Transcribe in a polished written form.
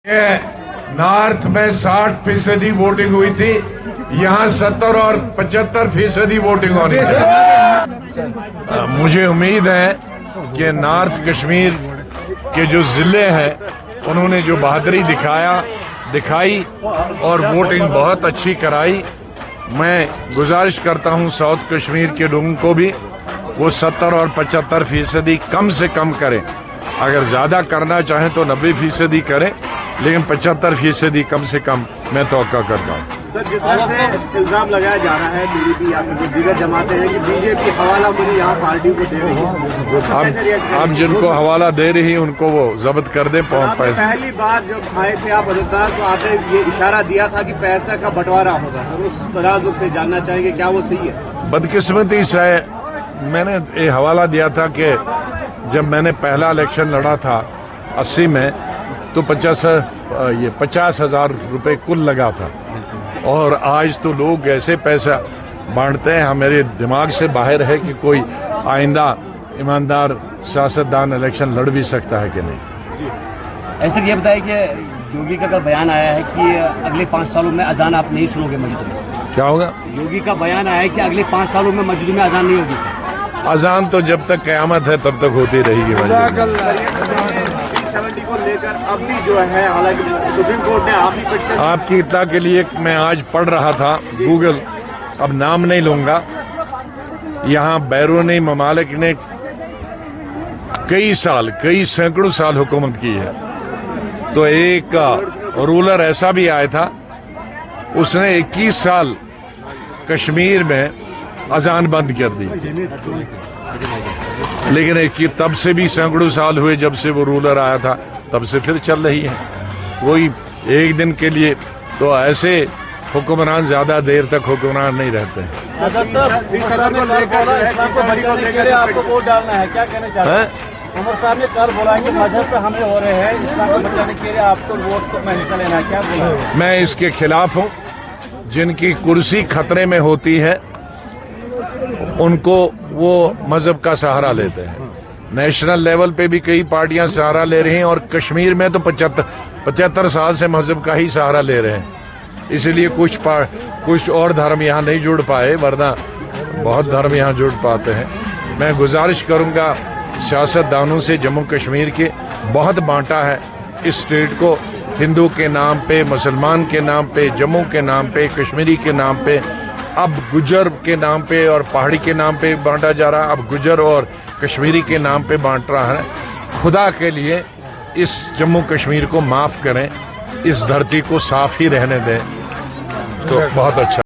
North में 60% voting हुई थी, यहाँ 70 और 75% वोटिंग होनी चाहिए। मुझे उम्मीद है कि नॉर्थ कश्मीर के जो जिले हैं उन्होंने जो बहादुरी दिखाई और वोटिंग बहुत अच्छी कराई। मैं गुजारिश करता हूँ साउथ कश्मीर के लोगों को भी वो 70 और 75% कम से कम करें। अगर ज़्यादा करना चाहें तो 90% करें, लेकिन 75% कम से कम मैं तवक्का करता हूँ। सर, जिस तरह से इल्जाम लगाया जा रहा है पीडीपी या फिर दीगर जमातें हैं कि बीजेपी हवाला मुझे यहाँ पार्टी को दे रही है, अब जिनको हवाला दे रही उनको वो जब्त कर दें। पहली बार जब आए थे आप अदालत तो आपने ये इशारा दिया था कि पैसा का बंटवारा होगा। सर, उस तराजू से जानना चाहेंगे क्या वो सही है? बदकिस्मती से मैंने ये हवाला दिया था कि जब मैंने पहला इलेक्शन लड़ा था 80 में तो 50,000 रुपए कुल लगा था, और आज तो लोग ऐसे पैसा बांटते हैं, हमारे दिमाग से बाहर है कि कोई आइंदा ईमानदार सियासतदान इलेक्शन लड़ भी सकता है कि नहीं। ऐसे ये बताइए कि योगी का कल बयान आया है कि अगले 5 सालों में अजान आप नहीं सुनोगे मस्जिद में। क्या होगा? योगी का बयान आया है कि अगले 5 सालों में मस्जिद में अजान नहीं होगी। सर, अजान तो जब तक क़यामत है तब तक होती रहेगी। 70 को लेकर अब भी जो है, हालांकि सुप्रीम कोर्ट ने आपकी इत्तला के लिए मैं आज पढ़ रहा था गूगल, अब नाम नहीं लूंगा, यहाँ बैरूनी ममालिक ने कई सैकड़ों साल हुकूमत की है, तो एक रूलर ऐसा भी आया था, उसने 21 साल कश्मीर में अजान बंद कर दी, लेकिन तब से भी सैकड़ों साल हुए जब से वो रूलर आया था, तब से फिर चल रही है। कोई एक दिन के लिए तो ऐसे हुक्मरान ज्यादा देर तक हुक्मरान नहीं रहते हैं। आपको वोट डालना है, क्या कहना चाहते हैं? उमर साहब ने कल बोला कि मजहब पे हमले हो रहे हैं, इस्लाम को बचाने के लिए आपको वोट में हिस्सा लेना है, क्या बोला? मैं इसके खिलाफ हूँ। जिनकी कुर्सी खतरे में होती है उनको वो मजहब का सहारा लेते हैं। नेशनल लेवल पे भी कई पार्टियां सहारा ले रही हैं, और कश्मीर में तो 75 साल से मजहब का ही सहारा ले रहे हैं। इसलिए कुछ और धर्म यहाँ नहीं जुड़ पाए, वरना बहुत धर्म यहाँ जुड़ पाते हैं। मैं गुजारिश करूंगा सियासतदानों से, जम्मू कश्मीर के बहुत बांटा है इस स्टेट को, हिंदू के नाम पे, मुसलमान के नाम पे, जम्मू के नाम पे, कश्मीरी के नाम पे, अब गुजर के नाम पे और पहाड़ी के नाम पे बांटा जा रहा है, अब गुजर और कश्मीरी के नाम पे बांट रहा है। खुदा के लिए इस जम्मू कश्मीर को माफ करें, इस धरती को साफ ही रहने दें, तो बहुत अच्छा।